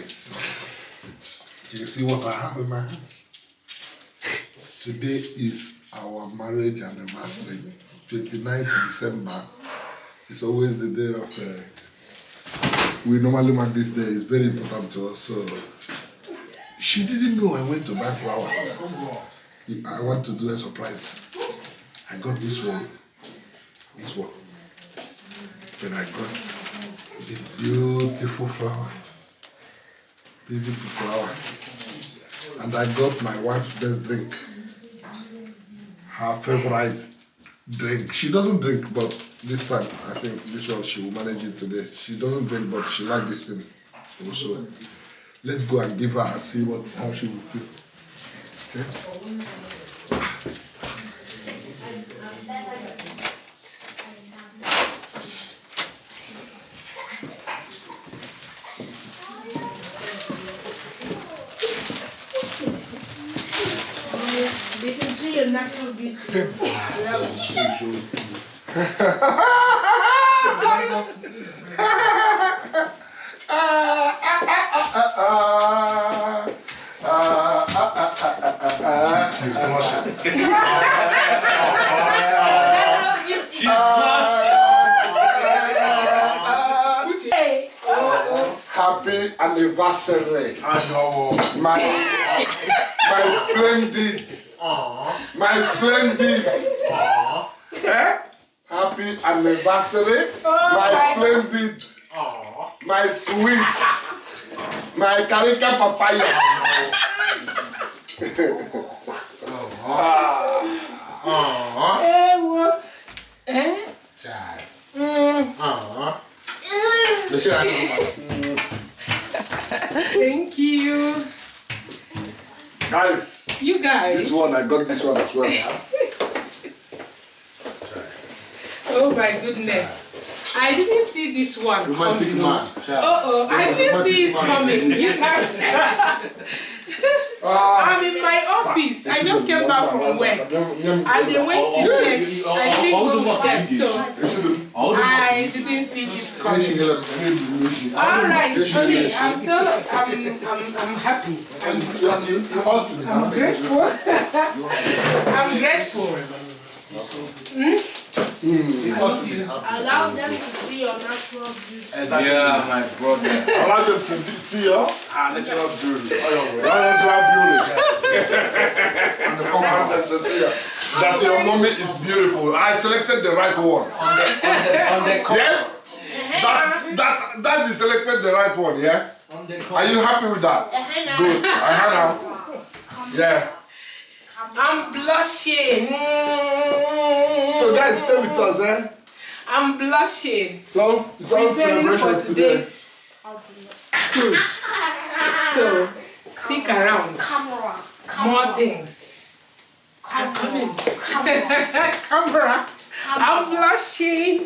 Guys, you see what I have in my hands? Today is our marriage anniversary, 29th December. It's always the day of, we normally mark this day, it's very important to us. So, she didn't know I went to buy flower. I want to do a surprise. I got this one. Then I got this beautiful flower. And I got my wife's best drink. Her favorite drink. She doesn't drink, but this time, I think this one she will manage it today. She doesn't drink, but she likes this thing. Also, let's go and give her and see how she will feel. Okay? This is your natural beauty. She's blushing. She's blushing. Happy anniversary. My splendid. My splendid. Happy anniversary. My splendid. My sweet. My carica papaya. Thank you. Guys. You guys. This one, I got this one as well. Oh my goodness. I didn't see this one. Romantic man. I didn't see it coming. You guys. I'm in my office. I just came back from work. And they went to church. I didn't go with them, so I didn't see it coming. Alright, okay. I'm happy. I'm grateful. I'm grateful. Allow them to see your natural beauty. Exactly. Yeah, my brother. Allow them to see your natural beauty. That your mommy is beautiful. I selected the right one. On the cover. Yes? That is selected the right one, yeah? Are you happy with that? Good. Yeah. I'm blushing. So guys, stay with us, eh? I'm blushing. So, it's all celebrations today. Food. So, stick around. More things. I'm coming. Camera. I'm blushing.